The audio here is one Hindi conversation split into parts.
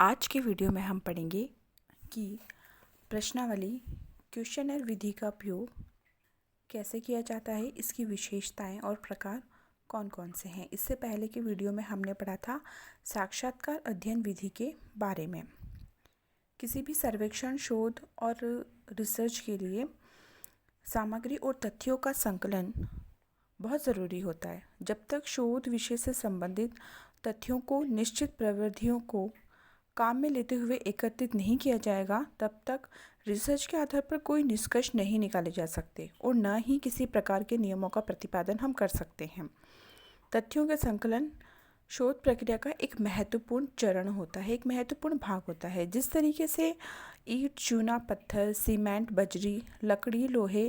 आज के वीडियो में हम पढ़ेंगे कि प्रश्नावली क्वेश्चनर विधि का उपयोग कैसे किया जाता है, इसकी विशेषताएं और प्रकार कौन कौन से हैं। इससे पहले के वीडियो में हमने पढ़ा था साक्षात्कार अध्ययन विधि के बारे में। किसी भी सर्वेक्षण, शोध और रिसर्च के लिए सामग्री और तथ्यों का संकलन बहुत ज़रूरी होता है। जब तक शोध विषय से संबंधित तथ्यों को निश्चित प्रविधियों को काम में लेते हुए एकत्रित नहीं किया जाएगा, तब तक रिसर्च के आधार पर कोई निष्कर्ष नहीं निकाले जा सकते और न ही किसी प्रकार के नियमों का प्रतिपादन हम कर सकते हैं। तथ्यों के संकलन शोध प्रक्रिया का एक महत्वपूर्ण चरण होता है, एक महत्वपूर्ण भाग होता है। जिस तरीके से ईंट, चूना, पत्थर, सीमेंट, बजरी, लकड़ी, लोहे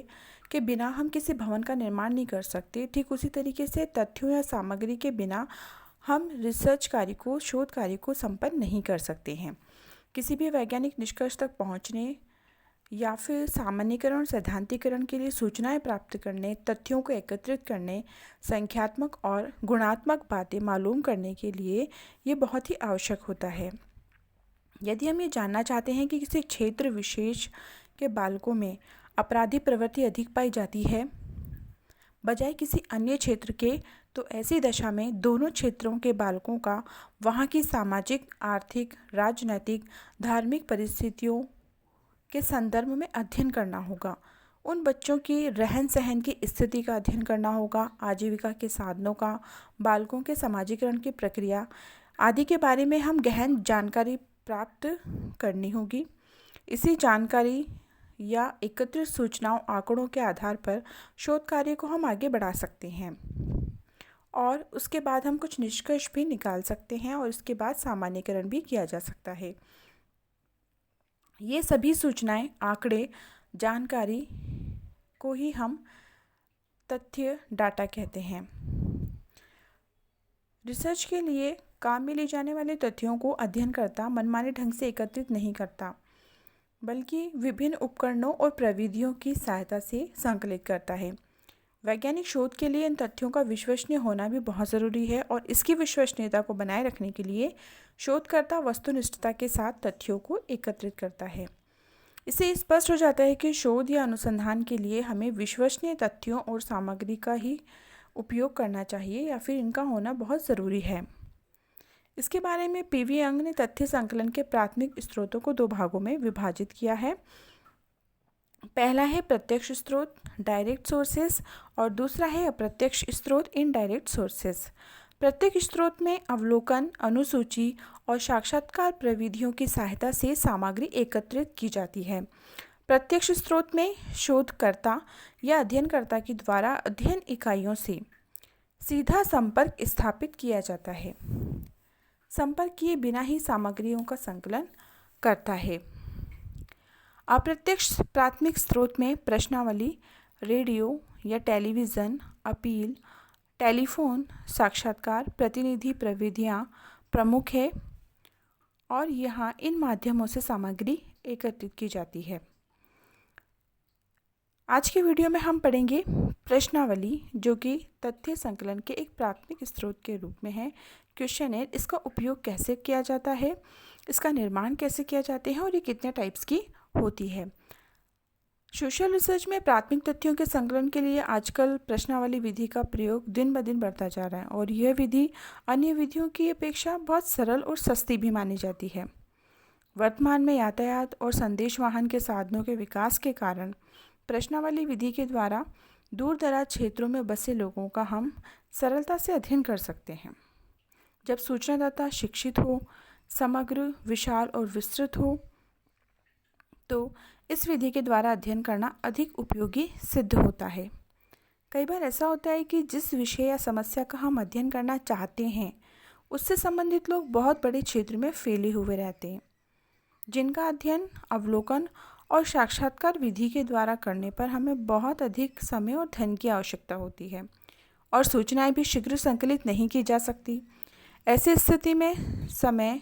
के बिना हम किसी भवन का निर्माण नहीं कर सकते, ठीक उसी तरीके से तथ्यों या सामग्री के बिना हम रिसर्च कार्य को, शोध कार्य को संपन्न नहीं कर सकते हैं। किसी भी वैज्ञानिक निष्कर्ष तक पहुंचने या फिर सामान्यीकरण और सैद्धांतिकरण के लिए सूचनाएं प्राप्त करने, तथ्यों को एकत्रित करने, संख्यात्मक और गुणात्मक बातें मालूम करने के लिए ये बहुत ही आवश्यक होता है। यदि हम ये जानना चाहते हैं कि किसी क्षेत्र विशेष के बालकों में अपराधी प्रवृत्ति अधिक पाई जाती है बजाय किसी अन्य क्षेत्र के, तो ऐसी दशा में दोनों क्षेत्रों के बालकों का वहाँ की सामाजिक, आर्थिक, राजनैतिक, धार्मिक परिस्थितियों के संदर्भ में अध्ययन करना होगा। उन बच्चों की रहन सहन की स्थिति का अध्ययन करना होगा, आजीविका के साधनों का, बालकों के समाजीकरण की प्रक्रिया आदि के बारे में हम गहन जानकारी प्राप्त करनी होगी। इसी जानकारी या एकत्रित सूचनाओं, आंकड़ों के आधार पर शोध कार्य को हम आगे बढ़ा सकते हैं और उसके बाद हम कुछ निष्कर्ष भी निकाल सकते हैं और उसके बाद सामान्यीकरण भी किया जा सकता है। ये सभी सूचनाएं, आंकड़े, जानकारी को ही हम तथ्य, डाटा कहते हैं। रिसर्च के लिए काम में ले जाने वाले तथ्यों को अध्ययनकर्ता मनमाने ढंग से एकत्रित नहीं करता, बल्कि विभिन्न उपकरणों और प्रविधियों की सहायता से संकलित करता है। वैज्ञानिक शोध के लिए इन तथ्यों का विश्वसनीय होना भी बहुत ज़रूरी है और इसकी विश्वसनीयता को बनाए रखने के लिए शोधकर्ता वस्तुनिष्ठता के साथ तथ्यों को एकत्रित करता है। इससे स्पष्ट हो जाता है कि शोध या अनुसंधान के लिए हमें विश्वसनीय तथ्यों और सामग्री का ही उपयोग करना चाहिए या फिर इनका होना बहुत ज़रूरी है। इसके बारे में पीवी यंग ने तथ्य संकलन के प्राथमिक स्रोतों को दो भागों में विभाजित किया है। पहला है प्रत्यक्ष स्रोत, डायरेक्ट सोर्सेस, और दूसरा है अप्रत्यक्ष स्रोत, इनडायरेक्ट सोर्सेस। प्रत्यक्ष स्रोत में अवलोकन, अनुसूची और साक्षात्कार प्रविधियों की सहायता से सामग्री एकत्रित की जाती है। प्रत्यक्ष स्रोत में शोधकर्ता या अध्ययनकर्ता के द्वारा अध्ययन इकाइयों से सीधा संपर्क स्थापित किया जाता है, संपर्क किए बिना ही सामग्रियों का संकलन करता है। अप्रत्यक्ष प्राथमिक स्रोत में प्रश्नावली, रेडियो या टेलीविज़न, अपील, टेलीफोन, साक्षात्कार, प्रतिनिधि प्रविधियाँ प्रमुख है और यहाँ इन माध्यमों से सामग्री एकत्रित की जाती है। आज के वीडियो में हम पढ़ेंगे प्रश्नावली, जो कि तथ्य संकलन के एक प्राथमिक स्रोत के रूप में है। क्वेश्चनर, इसका उपयोग कैसे किया जाता है, इसका निर्माण कैसे किया जाते हैं और ये कितने टाइप्स की होती है। सोशल रिसर्च में प्राथमिक तथ्यों के संकलन के लिए आजकल प्रश्नावली विधि का प्रयोग दिन ब दिन बढ़ता जा रहा है और यह विधि अन्य विधियों की अपेक्षा बहुत सरल और सस्ती भी मानी जाती है। वर्तमान में यातायात और संदेश वाहन के साधनों के विकास के कारण प्रश्नावली विधि के द्वारा दूर दराज क्षेत्रों में बसे लोगों का हम सरलता से अध्ययन कर सकते हैं। जब सूचनादाता शिक्षित हो, समग्र, विशाल और विस्तृत हो, तो इस विधि के द्वारा अध्ययन करना अधिक उपयोगी सिद्ध होता है। कई बार ऐसा होता है कि जिस विषय या समस्या का हम अध्ययन करना चाहते हैं, उससे संबंधित लोग बहुत बड़े क्षेत्र में फैले हुए रहते हैं, जिनका अध्ययन, अवलोकन और साक्षात्कार विधि के द्वारा करने पर हमें बहुत अधिक समय और धन की आवश्यकता होती है और सूचनाएं भी शीघ्र संकलित नहीं की जा सकती। ऐसी स्थिति में समय,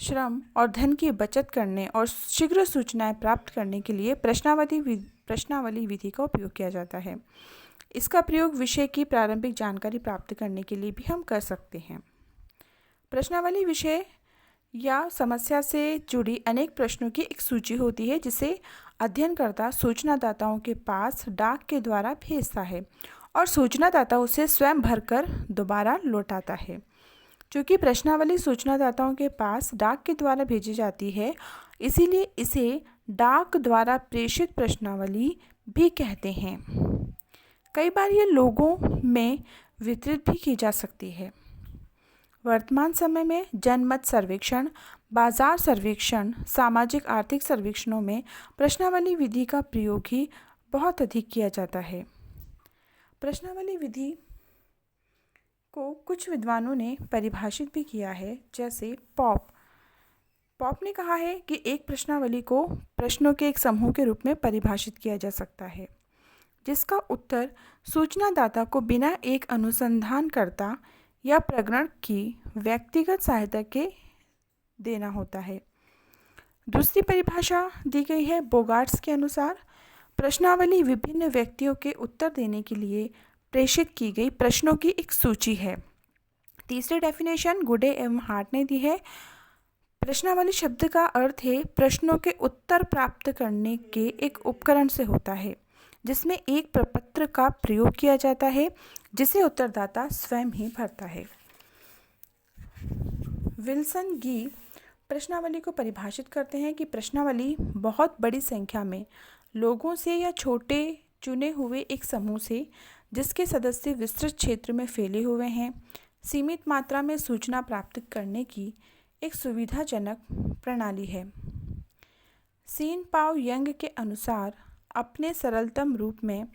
श्रम और धन की बचत करने और शीघ्र सूचनाएं प्राप्त करने के लिए प्रश्नावली विधि का उपयोग किया जाता है। इसका प्रयोग विषय की प्रारंभिक जानकारी प्राप्त करने के लिए भी हम कर सकते हैं। प्रश्नावली विषय या समस्या से जुड़ी अनेक प्रश्नों की एक सूची होती है जिसे अध्ययनकर्ता सूचनादाताओं के पास डाक के द्वारा भेजता है और सूचनादाता उसे स्वयं भरकर दोबारा लौटाता है। क्योंकि प्रश्नावली सूचनादाताओं के पास डाक के द्वारा भेजी जाती है, इसीलिए इसे डाक द्वारा प्रेषित प्रश्नावली भी कहते हैं। कई बार ये लोगों में वितरित भी की जा सकती है। वर्तमान समय में जनमत सर्वेक्षण, बाजार सर्वेक्षण, सामाजिक आर्थिक सर्वेक्षणों में प्रश्नावली विधि का प्रयोग ही बहुत अधिक किया जाता है। प्रश्नावली विधि को कुछ विद्वानों ने परिभाषित भी किया है, जैसे पॉप ने कहा है कि एक प्रश्नावली को प्रश्नों के एक समूह के रूप में परिभाषित किया जा सकता है जिसका उत्तर सूचनादाता को बिना एक अनुसंधानकर्ता या प्रगणक की व्यक्तिगत सहायता के देना होता है। दूसरी परिभाषा दी गई है बोगार्ट्स के अनुसार, प्रश्नावली विभिन्न व्यक्तियों के उत्तर देने के लिए प्रेषित की गई प्रश्नों की एक सूची है। तीसरी डेफिनेशन गुडे एवं हार्ट ने दी है, प्रश्नावली शब्द का अर्थ है प्रश्नों के उत्तर प्राप्त करने के एक उपकरण से होता है जिसमें एक प्रपत्र का प्रयोग किया जाता है जिसे उत्तरदाता स्वयं ही भरता है। विल्सन गी प्रश्नावली को परिभाषित करते हैं कि प्रश्नावली बहुत बड़ी संख्या में लोगों से या छोटे चुने हुए एक समूह से, जिसके सदस्य विस्तृत क्षेत्र में फैले हुए हैं, सीमित मात्रा में सूचना प्राप्त करने की एक सुविधाजनक प्रणाली है। सीन पाव यंग के अनुसार अपने सरलतम रूप में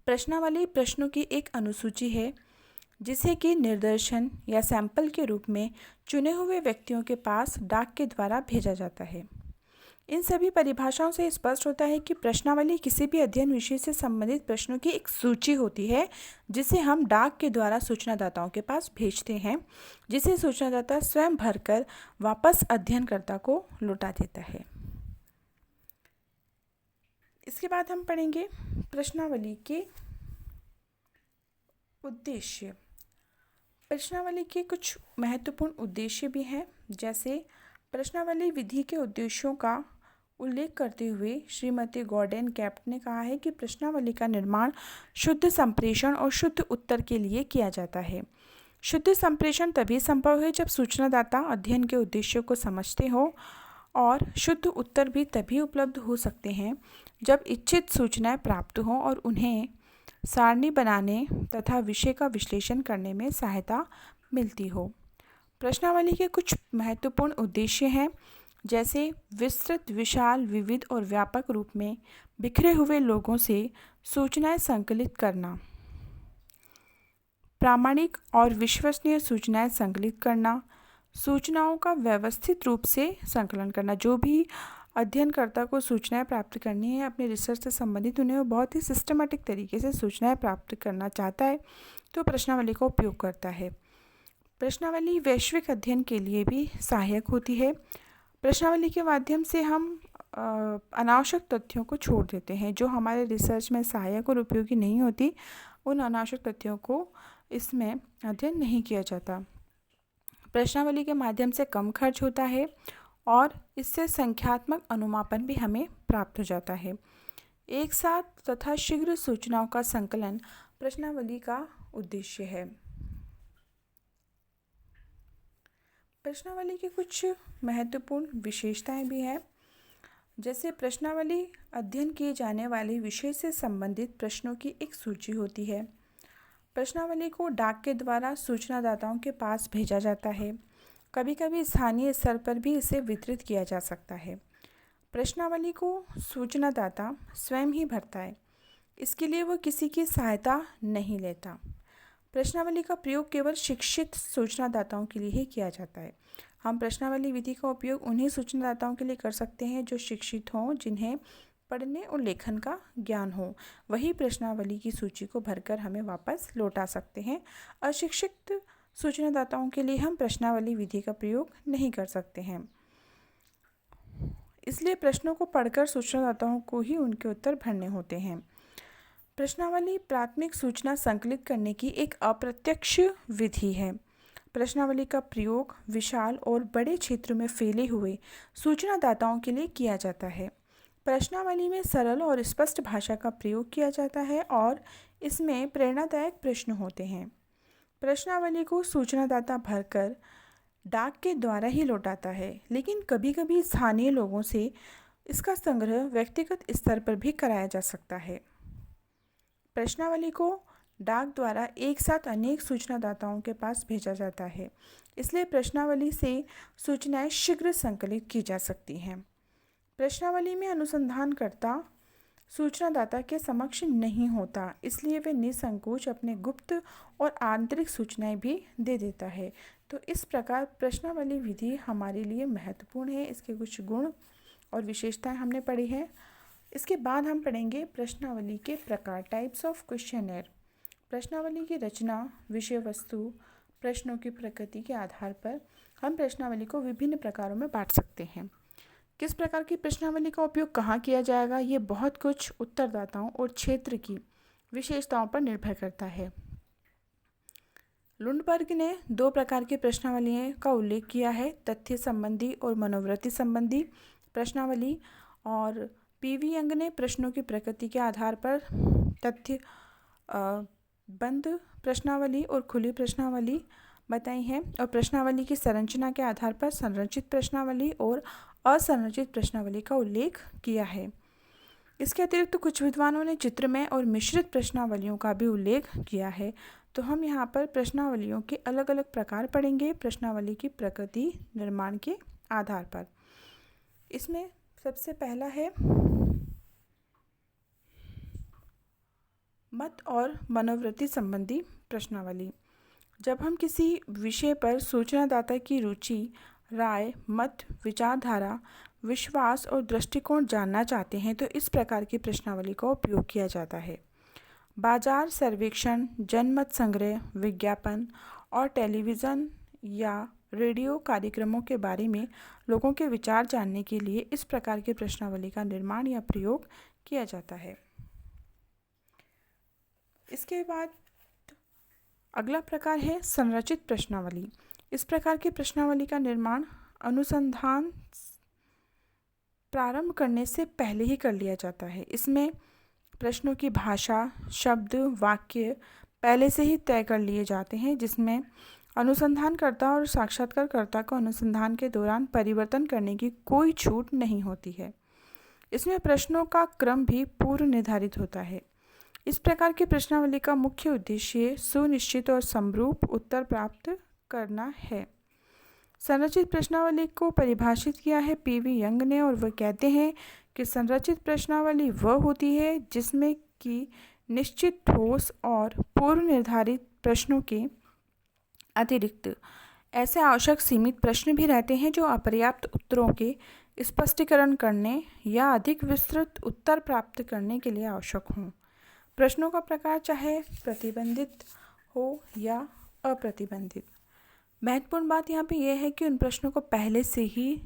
प्रश्नावली प्रश्नों की एक अनुसूची है जिसे कि निर्देशन या सैंपल के रूप में चुने हुए व्यक्तियों के पास डाक के द्वारा भेजा जाता है। इन सभी परिभाषाओं से स्पष्ट होता है कि प्रश्नावली किसी भी अध्ययन विषय से संबंधित प्रश्नों की एक सूची होती है जिसे हम डाक के द्वारा सूचनादाताओं के पास भेजते हैं, जिसे सूचनादाता स्वयं भरकर वापस अध्ययनकर्ता को लौटा देता है। इसके बाद हम पढ़ेंगे प्रश्नावली के उद्देश्य। प्रश्नावली के कुछ महत्वपूर्ण उद्देश्य भी हैं, जैसे प्रश्नावली विधि के उद्देश्यों का उल्लेख करते हुए श्रीमती गॉर्डन कैप्ट ने कहा है कि प्रश्नावली का निर्माण शुद्ध संप्रेषण और शुद्ध उत्तर के लिए किया जाता है। शुद्ध संप्रेषण तभी संभव है जब सूचनादाता अध्ययन के उद्देश्यों को समझते हो, और शुद्ध उत्तर भी तभी उपलब्ध हो सकते हैं जब इच्छित सूचनाएं प्राप्त हों और उन्हें सारणी बनाने तथा विषय का विश्लेषण करने में सहायता मिलती हो। प्रश्नावली के कुछ महत्वपूर्ण उद्देश्य हैं, जैसे विस्तृत, विशाल, विविध और व्यापक रूप में बिखरे हुए लोगों से सूचनाएं संकलित करना, प्रामाणिक और विश्वसनीय सूचनाएं संकलित करना, सूचनाओं का व्यवस्थित रूप से संकलन करना। जो भी अध्ययनकर्ता को सूचनाएं प्राप्त करनी है अपने रिसर्च से संबंधित, उन्हें वो बहुत ही सिस्टमेटिक तरीके से सूचनाएं प्राप्त करना चाहता है तो प्रश्नावली का उपयोग करता है। प्रश्नावली वैश्विक अध्ययन के लिए भी सहायक होती है। प्रश्नावली के माध्यम से हम अनावश्यक तथ्यों को छोड़ देते हैं जो हमारे रिसर्च में सहायक और उपयोगी नहीं होती। उन अनावश्यक तथ्यों को इसमें अध्ययन नहीं किया जाता। प्रश्नावली के माध्यम से कम खर्च होता है और इससे संख्यात्मक अनुमापन भी हमें प्राप्त हो जाता है। एक साथ तथा शीघ्र सूचनाओं का संकलन प्रश्नावली का उद्देश्य है। प्रश्नावली की कुछ महत्वपूर्ण विशेषताएं भी हैं, जैसे प्रश्नावली अध्ययन किए जाने वाले विषय से संबंधित प्रश्नों की एक सूची होती है। प्रश्नावली को डाक के द्वारा सूचनादाताओं के पास भेजा जाता है। कभी कभी स्थानीय स्तर पर भी इसे वितरित किया जा सकता है। प्रश्नावली को सूचनादाता स्वयं ही भरता है, इसके लिए वो किसी की सहायता नहीं लेता। प्रश्नावली का प्रयोग केवल शिक्षित सूचनादाताओं के लिए ही किया जाता है। हम प्रश्नावली विधि का उपयोग उन्हीं सूचनादाताओं के लिए कर सकते हैं जो शिक्षित हों, जिन्हें पढ़ने और लेखन का ज्ञान हो। वही प्रश्नावली की सूची को भरकर हमें वापस लौटा सकते हैं। अशिक्षित सूचनादाताओं के लिए हम प्रश्नावली विधि का प्रयोग नहीं कर सकते हैं। इसलिए प्रश्नों को पढ़कर सूचनादाताओं को ही उनके उत्तर भरने होते हैं। प्रश्नावली प्राथमिक सूचना संकलित करने की एक अप्रत्यक्ष विधि है। प्रश्नावली का प्रयोग विशाल और बड़े क्षेत्रों में फैले हुए सूचनादाताओं के लिए किया जाता है। प्रश्नावली में सरल और स्पष्ट भाषा का प्रयोग किया जाता है और इसमें प्रेरणादायक प्रश्न होते हैं। प्रश्नावली को सूचनादाता भरकर डाक के द्वारा ही लौटाता है, लेकिन कभी कभी स्थानीय लोगों से इसका संग्रह व्यक्तिगत स्तर पर भी कराया जा सकता है। प्रश्नावली को डाक द्वारा एक साथ अनेक सूचनादाताओं के पास भेजा जाता है, इसलिए प्रश्नावली से सूचनाएं शीघ्र संकलित की जा सकती हैं। प्रश्नावली में अनुसंधानकर्ता सूचनादाता के समक्ष नहीं होता, इसलिए वे निसंकोच अपने गुप्त और आंतरिक सूचनाएं भी दे देता है। तो इस प्रकार प्रश्नावली विधि हमारे लिए महत्वपूर्ण है। इसके कुछ गुण और विशेषताएं हमने पढ़ी है। इसके बाद हम पढ़ेंगे प्रश्नावली के प्रकार, टाइप्स ऑफ क्वेश्चनर। प्रश्नावली की रचना, विषय वस्तु, प्रश्नों की प्रकृति के आधार पर हम प्रश्नावली को विभिन्न प्रकारों में बांट सकते हैं। किस प्रकार की प्रश्नावली का उपयोग कहाँ किया जाएगा, ये बहुत कुछ उत्तरदाताओं और क्षेत्र की विशेषताओं पर निर्भर करता है। लुंडबर्ग ने 2 प्रकार की प्रश्नावलियों का उल्लेख किया है, तथ्य संबंधी और मनोवृत्ति संबंधी प्रश्नावली, और पीवी यंग ने प्रश्नों की प्रकृति के आधार पर तथ्य बंद प्रश्नावली और खुली प्रश्नावली बताई है, और प्रश्नावली की संरचना के आधार पर संरचित प्रश्नावली और असंरचित प्रश्नावली का उल्लेख किया है। इसके अतिरिक्त कुछ विद्वानों ने चित्रमय और मिश्रित प्रश्नावलियों का भी उल्लेख किया है। तो हम यहाँ पर प्रश्नावलियों के अलग अलग प्रकार पढ़ेंगे प्रश्नावली की प्रकृति निर्माण के आधार पर। इसमें सबसे पहला है मत और मनोवृत्ति संबंधी प्रश्नावली। जब हम किसी विषय पर सूचनादाता की रुचि, राय, मत, विचारधारा, विश्वास और दृष्टिकोण जानना चाहते हैं तो इस प्रकार की प्रश्नावली का उपयोग किया जाता है। बाजार सर्वेक्षण, जनमत संग्रह, विज्ञापन और टेलीविज़न या रेडियो कार्यक्रमों के बारे में लोगों के विचार जानने के लिए इस प्रकार की प्रश्नावली का निर्माण या प्रयोग किया जाता है। इसके बाद अगला प्रकार है संरचित प्रश्नावली। इस प्रकार की प्रश्नावली का निर्माण अनुसंधान प्रारंभ करने से पहले ही कर लिया जाता है। इसमें प्रश्नों की भाषा, शब्द, वाक्य पहले से ही तय कर लिए जाते हैं, जिसमें अनुसंधानकर्ता और साक्षात्कारकर्ता को अनुसंधान के दौरान परिवर्तन करने की कोई छूट नहीं होती है। इसमें प्रश्नों का क्रम भी पूर्व निर्धारित होता है। इस प्रकार की प्रश्नावली का मुख्य उद्देश्य सुनिश्चित और समरूप उत्तर प्राप्त करना है। संरचित प्रश्नावली को परिभाषित किया है पीवी यंग ने, और वह कहते हैं कि संरचित प्रश्नावली वह होती है जिसमें कि निश्चित, ठोस और पूर्व निर्धारित प्रश्नों के अतिरिक्त ऐसे आवश्यक सीमित प्रश्न भी रहते हैं जो अपर्याप्त उत्तरों के स्पष्टीकरण करने या अधिक विस्तृत उत्तर प्राप्त करने के लिए आवश्यक हों। प्रश्नों का प्रकार चाहे प्रतिबंधित हो या अप्रतिबंधित। महत्वपूर्ण बात यहाँ पे यह है कि उन प्रश्नों को पहले से ही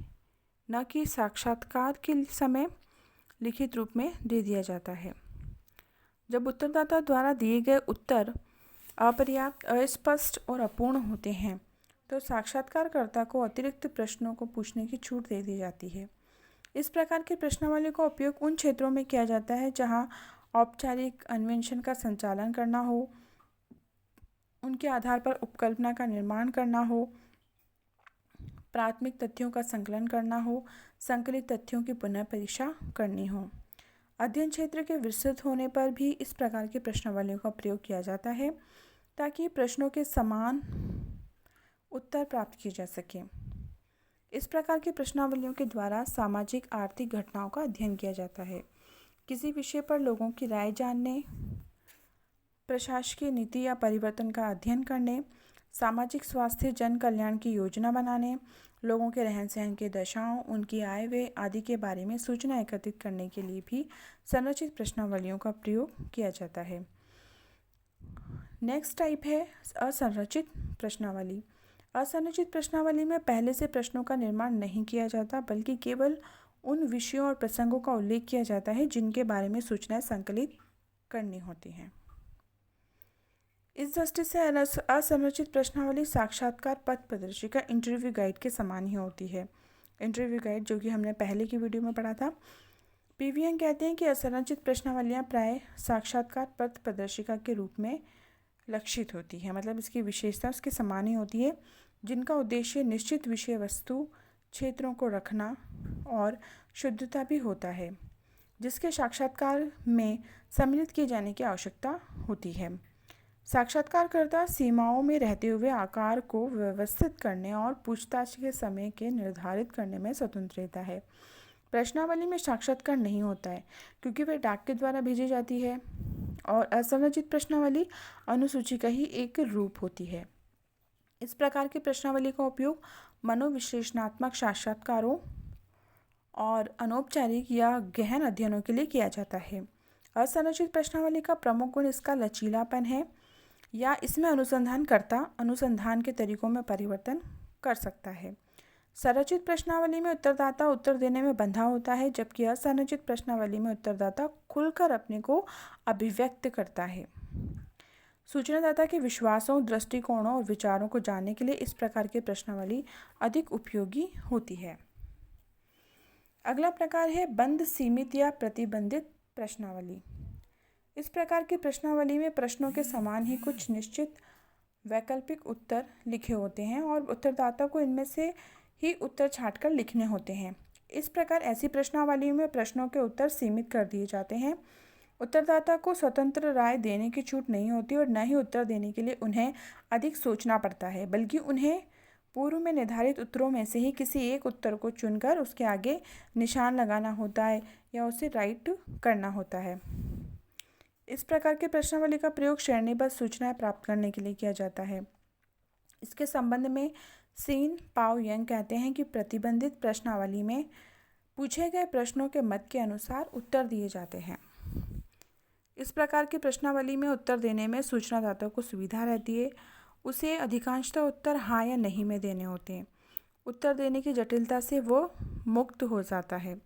न कि साक्षात्कार के समय लिखित रूप में दे दिया जाता है। जब उत्तरदाता द्वारा दिए गए उत्तर अपर्याप्त, अस्पष्ट और अपूर्ण होते हैं तो साक्षात्कारकर्ता को अतिरिक्त प्रश्नों को पूछने की छूट दे दी जाती है। इस प्रकार की प्रश्नावली का उपयोग उन क्षेत्रों में किया जाता है जहां औपचारिक अन्वेषण का संचालन करना हो, उनके आधार पर उपकल्पना का निर्माण करना हो, प्राथमिक तथ्यों का संकलन करना हो, संकलित तथ्यों की पुनः परीक्षा करनी हो। अध्ययन क्षेत्र के विस्तृत होने पर भी इस प्रकार की प्रश्नावलियों का प्रयोग किया जाता है ताकि प्रश्नों के समान उत्तर प्राप्त किए जा सके। इस प्रकार की प्रश्नावलियों के द्वारा सामाजिक आर्थिक घटनाओं का अध्ययन किया जाता है। किसी विषय पर लोगों की राय जानने, प्रशासकीय नीति या परिवर्तन का अध्ययन करने, सामाजिक स्वास्थ्य जन कल्याण की योजना बनाने, लोगों के रहन सहन के दशाओं, उनकी आय व्यय आदि के बारे में सूचना एकत्रित करने के लिए भी संरचित प्रश्नावलियों का प्रयोग किया जाता है। नेक्स्ट टाइप है असंरचित प्रश्नावली। असंरचित प्रश्नावली में पहले से प्रश्नों का निर्माण नहीं किया जाता, बल्कि केवल उन विषयों और प्रसंगों का उल्लेख किया जाता है जिनके बारे में सूचनाएं संकलित करनी होती हैं। इस दृष्टि से असंरचित प्रश्नावली साक्षात्कार पथ प्रदर्शिका इंटरव्यू गाइड के समान ही होती है। इंटरव्यू गाइड जो कि हमने पहले की वीडियो में पढ़ा था। पीवीएन कहते हैं कि असंरचित प्रश्नावलियाँ प्राय साक्षात्कार पथ प्रदर्शिका के रूप में लक्षित होती है, मतलब इसकी विशेषता उसके समान ही होती है, जिनका उद्देश्य निश्चित विषय वस्तु क्षेत्रों को रखना और शुद्धता भी होता है, जिसके साक्षात्कार में सम्मिलित किए जाने की आवश्यकता होती है। साक्षात्कारकर्ता सीमाओं में रहते हुए आकार को व्यवस्थित करने और पूछताछ के समय के निर्धारित करने में स्वतंत्र रहता है। प्रश्नावली में साक्षात्कार नहीं होता है क्योंकि वह डाक के द्वारा भेजी जाती है और असंरचित प्रश्नावली अनुसूची का ही एक रूप होती है। इस प्रकार की प्रश्नावली का उपयोग मनोविश्लेषणात्मक साक्षात्कारों और अनौपचारिक या गहन अध्ययनों के लिए किया जाता है। असंरचित प्रश्नावली का प्रमुख गुण इसका लचीलापन है, या इसमें अनुसंधानकर्ता अनुसंधान के तरीकों में परिवर्तन कर सकता है। संरचित प्रश्नावली में उत्तरदाता उत्तर देने में बंधा होता है, जबकि असंरचित प्रश्नावली में उत्तरदाता खुलकर अपने को अभिव्यक्त करता है। सूचनादाता के विश्वासों, दृष्टिकोणों और विचारों को जानने के लिए इस प्रकार की प्रश्नावली अधिक उपयोगी होती है। अगला प्रकार है बंद, सीमित या प्रतिबंधित प्रश्नावली। इस प्रकार की प्रश्नावली में प्रश्नों के समान ही कुछ निश्चित वैकल्पिक उत्तर लिखे होते हैं और उत्तरदाता को इनमें से ही उत्तर छांटकर लिखने होते हैं। इस प्रकार ऐसी प्रश्नावली में प्रश्नों के उत्तर सीमित कर दिए जाते हैं। उत्तरदाता को स्वतंत्र राय देने की छूट नहीं होती और न ही उत्तर देने के लिए उन्हें अधिक सोचना पड़ता है, बल्कि उन्हें पूर्व में निर्धारित उत्तरों में से ही किसी एक उत्तर को चुनकर उसके आगे निशान लगाना होता है या उसे राइट करना होता है। इस प्रकार के प्रश्नावली का प्रयोग श्रेणीबद्ध सूचनाएं प्राप्त करने के लिए किया जाता है। इसके संबंध में सीन पाओ यंग कहते हैं कि प्रतिबंधित प्रश्नावली में पूछे गए प्रश्नों के मत के अनुसार उत्तर दिए जाते हैं। इस प्रकार की प्रश्नावली में उत्तर देने में सूचनादाता को सुविधा रहती है। उसे अधिकांशतः उत्तर हाँ या नहीं में देने होते हैं। उत्तर देने की जटिलता से वो मुक्त हो जाता है।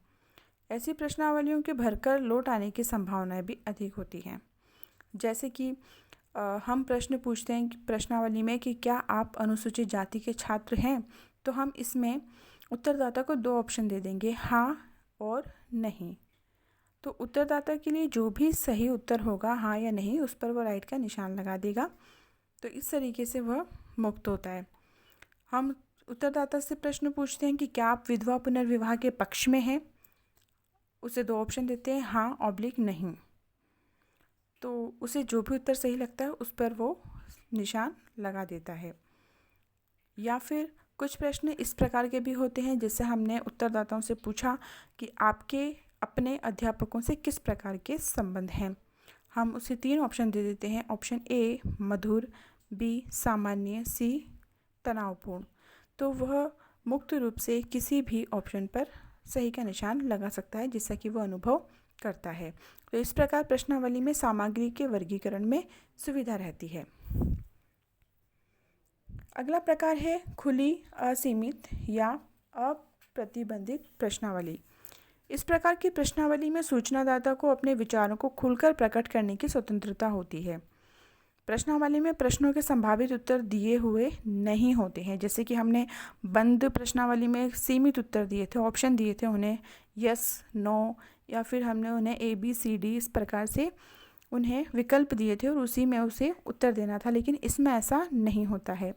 ऐसी प्रश्नावलियों के भरकर लौट आने की संभावनाएं भी अधिक होती हैं। जैसे कि हम प्रश्न पूछते हैं कि प्रश्नावली में कि क्या आप अनुसूचित जाति के छात्र हैं, तो हम इसमें उत्तरदाता को 2 ऑप्शन दे देंगे, हाँ और नहीं। तो उत्तरदाता के लिए जो भी सही उत्तर होगा, हाँ या नहीं, उस पर वो राइट का निशान लगा देगा। तो इस तरीके से वह मुक्त होता है। हम उत्तरदाता से प्रश्न पूछते हैं कि क्या आप विधवा पुनर्विवाह के पक्ष में हैं, उसे 2 ऑप्शन देते हैं, हाँ ऑब्लिक नहीं। तो उसे जो भी उत्तर सही लगता है उस पर वो निशान लगा देता है। या फिर कुछ प्रश्न इस प्रकार के भी होते हैं, जैसे हमने उत्तरदाताओं से पूछा कि आपके अपने अध्यापकों से किस प्रकार के संबंध हैं। हम उसे 3 ऑप्शन दे देते हैं। ऑप्शन ए मधुर, बी सामान्य, सी तनावपूर्ण। तो वह मुक्त रूप से किसी भी ऑप्शन पर सही का निशान लगा सकता है, जिससे कि वह अनुभव करता है। तो इस प्रकार प्रश्नावली में सामग्री के वर्गीकरण में सुविधा रहती है। अगला प्रकार है खुली, असीमित या अप्रतिबंधित प्रश्नावली। इस प्रकार की प्रश्नावली में सूचनादाता को अपने विचारों को खुलकर प्रकट करने की स्वतंत्रता होती है। प्रश्नावली में प्रश्नों के संभावित उत्तर दिए हुए नहीं होते हैं। जैसे कि हमने बंद प्रश्नावली में सीमित उत्तर दिए थे, ऑप्शन दिए थे उन्हें यस, नो, या फिर हमने उन्हें ABCD इस प्रकार से उन्हें विकल्प दिए थे और उसी में उसे उत्तर देना था। लेकिन इसमें ऐसा नहीं होता है।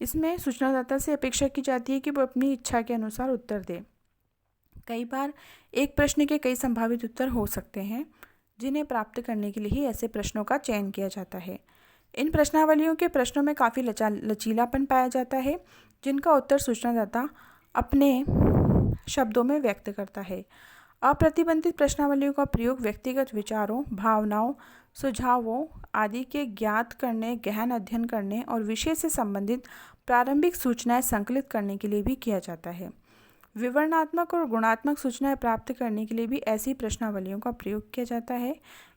इसमें सूचनादाता से अपेक्षा की जाती है कि वो अपनी इच्छा के अनुसार उत्तर दे। कई बार एक प्रश्न के कई संभावित उत्तर हो सकते हैं, जिन्हें प्राप्त करने के लिए ही ऐसे प्रश्नों का चयन किया जाता है। इन प्रश्नावलियों के प्रश्नों में काफ़ी लचीलापन पाया जाता है, जिनका उत्तर सूचनादाता अपने शब्दों में व्यक्त करता है। अप्रतिबंधित प्रश्नावलियों का प्रयोग व्यक्तिगत विचारों, भावनाओं, सुझावों आदि के ज्ञात करने, गहन अध्ययन करने और विषय से संबंधित प्रारंभिक सूचनाएं संकलित करने के लिए भी किया जाता है। विवरणात्मक और गुणात्मक सूचनाएं प्राप्त करने के लिए भी ऐसी प्रश्नावलियों का प्रयोग किया जाता है।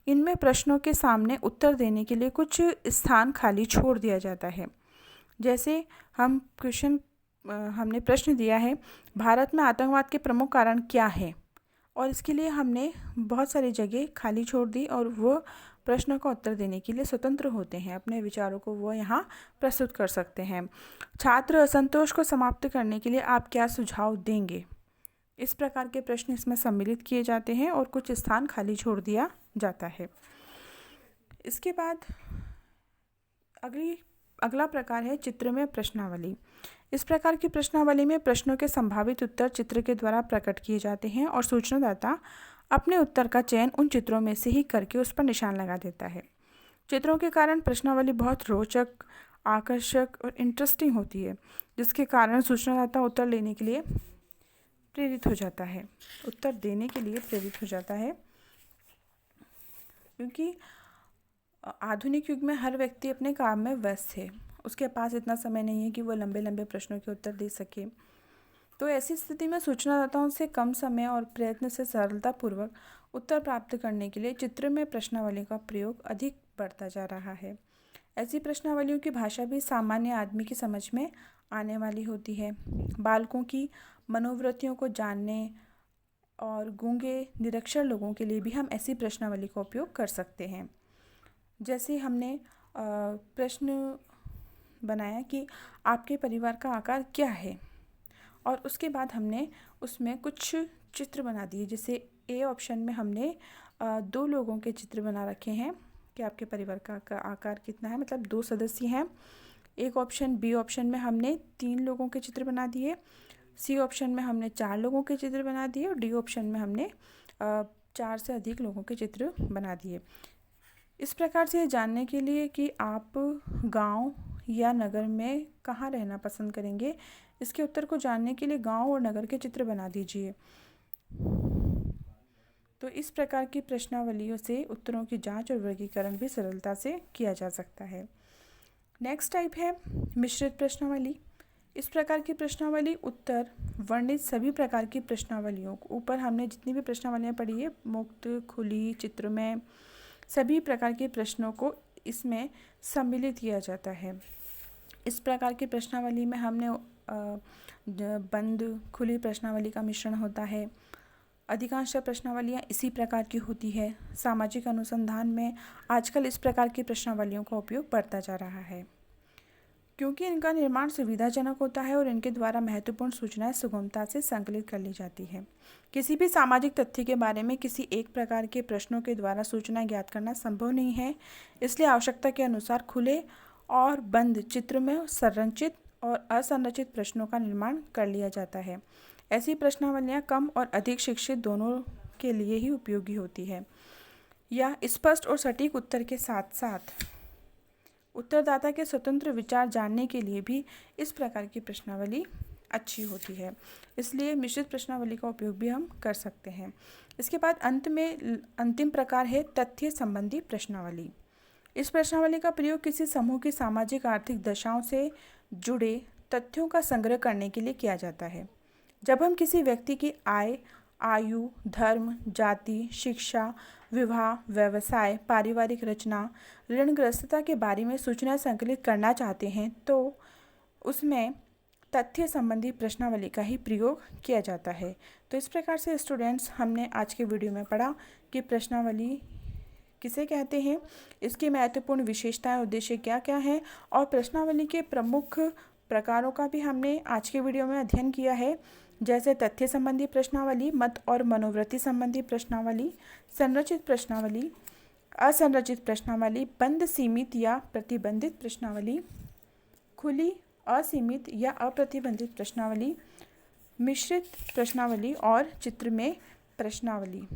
इनमें प्रश्नों के सामने उत्तर देने के लिए कुछ स्थान खाली छोड़ दिया जाता है। जैसे हमने प्रश्न दिया है, भारत में आतंकवाद के प्रमुख कारण क्या है, और इसके लिए हमने बहुत सारी जगह खाली छोड़ दी और वो प्रश्नों का उत्तर देने के लिए स्वतंत्र होते हैं। अपने विचारों को वो यहाँ प्रस्तुत कर सकते हैं। छात्र असंतोष को समाप्त करने के लिए आप क्या सुझाव देंगे? इस प्रकार के प्रश्न इसमें सम्मिलित किए जाते हैं और कुछ स्थान खाली छोड़ दिया जाता है। इसके बाद अगला प्रकार है चित्रमय प्रश्नावली। इस प्रकार की प्रश्नावली में प्रश्नों के संभावित उत्तर चित्र के द्वारा प्रकट किए जाते हैं और सूचनादाता अपने उत्तर का चयन उन चित्रों में से ही करके उस पर निशान लगा देता है। चित्रों के कारण प्रश्नावली बहुत रोचक, आकर्षक और इंटरेस्टिंग होती है, जिसके कारण सूचनादाता उत्तर लेने के लिए प्रेरित हो जाता है, उत्तर देने के लिए प्रेरित हो जाता है। क्योंकि आधुनिक युग में हर व्यक्ति अपने काम में व्यस्त है, उसके पास इतना समय नहीं है कि वो लंबे लंबे प्रश्नों के उत्तर दे सके। तो ऐसी स्थिति में सूचनादाताओं से कम समय और प्रयत्न से सरलतापूर्वक उत्तर प्राप्त करने के लिए चित्रमय प्रश्नावली का प्रयोग अधिक बढ़ता जा रहा है। ऐसी प्रश्नावलियों की भाषा भी सामान्य आदमी की समझ में आने वाली होती है। बालकों की मनोवृत्तियों को जानने और गूंगे निरक्षर लोगों के लिए भी हम ऐसी प्रश्नावली का उपयोग कर सकते हैं। जैसे हमने प्रश्न बनाया कि आपके परिवार का आकार क्या है, और उसके बाद हमने उसमें कुछ चित्र बना दिए। जैसे ए ऑप्शन में हमने 2 लोगों के चित्र बना रखे हैं कि आपके परिवार का आकार कितना है, मतलब 2 सदस्य हैं। एक ऑप्शन बी ऑप्शन में हमने 3 लोगों के चित्र बना दिए, सी ऑप्शन में हमने 4 लोगों के चित्र बना दिए और डी ऑप्शन में हमने 4 से अधिक लोगों के चित्र बना दिए। इस प्रकार से जानने के लिए कि आप गांव या नगर में कहाँ रहना पसंद करेंगे, इसके उत्तर को जानने के लिए गांव और नगर के चित्र बना दीजिए। तो इस प्रकार की प्रश्नावलियों से उत्तरों की जांच और वर्गीकरण भी सरलता से किया जा सकता है। नेक्स्ट टाइप है मिश्रित प्रश्नावली। इस प्रकार की प्रश्नावली उत्तर वर्णित सभी प्रकार की प्रश्नावलियों को, ऊपर हमने जितनी भी प्रश्नावलियाँ पढ़ी है, मुक्त, खुली, चित्रमय, सभी प्रकार के प्रश्नों को इसमें सम्मिलित किया जाता है। इस प्रकार की प्रश्नावली में हमने बंद, खुली प्रश्नावली का मिश्रण होता है। अधिकांश प्रश्नावलियाँ इसी प्रकार की होती है। सामाजिक अनुसंधान में आजकल इस प्रकार की प्रश्नावलियों का उपयोग बढ़ता जा रहा है, क्योंकि इनका निर्माण सुविधाजनक होता है और इनके द्वारा महत्वपूर्ण सूचनाएं सुगमता से संकलित कर ली जाती है। किसी भी सामाजिक तथ्य के बारे में किसी एक प्रकार के प्रश्नों के द्वारा सूचना ज्ञात करना संभव नहीं है, इसलिए आवश्यकता के अनुसार खुले और बंद चित्र में संरचित और असंरचित प्रश्नों का निर्माण कर लिया जाता है। ऐसी प्रश्नावलियाँ कम और अधिक शिक्षित दोनों के लिए ही उपयोगी होती है, या स्पष्ट और सटीक उत्तर के साथ साथ उत्तरदाता के स्वतंत्र विचार जानने के लिए भी इस प्रकार की प्रश्नावली अच्छी होती है। इसलिए मिश्रित प्रश्नावली का उपयोग भी हम कर सकते हैं। इसके बाद अंतिम प्रकार है तथ्य संबंधी प्रश्नावली। इस प्रश्नावली का प्रयोग किसी समूह की सामाजिक आर्थिक दशाओं से जुड़े तथ्यों का संग्रह करने के लिए किया जाता है। जब हम किसी व्यक्ति की आय, आयु, धर्म, जाति, शिक्षा, विवाह, व्यवसाय, पारिवारिक रचना, ऋणग्रस्तता के बारे में सूचना संकलित करना चाहते हैं तो उसमें तथ्य संबंधी प्रश्नावली का ही प्रयोग किया जाता है। तो इस प्रकार से स्टूडेंट्स, हमने आज के वीडियो में पढ़ा कि प्रश्नावली किसे कहते हैं, इसकी महत्वपूर्ण विशेषताएं, उद्देश्य क्या क्या हैं, और प्रश्नावली के प्रमुख प्रकारों का भी हमने आज के वीडियो में अध्ययन किया है। जैसे तथ्य संबंधी प्रश्नावली, मत और मनोवृत्ति संबंधी प्रश्नावली, संरचित प्रश्नावली, असंरचित प्रश्नावली, बंद, सीमित या प्रतिबंधित प्रश्नावली, खुली, असीमित या अप्रतिबंधित प्रश्नावली, मिश्रित प्रश्नावली और चित्रमय प्रश्नावली।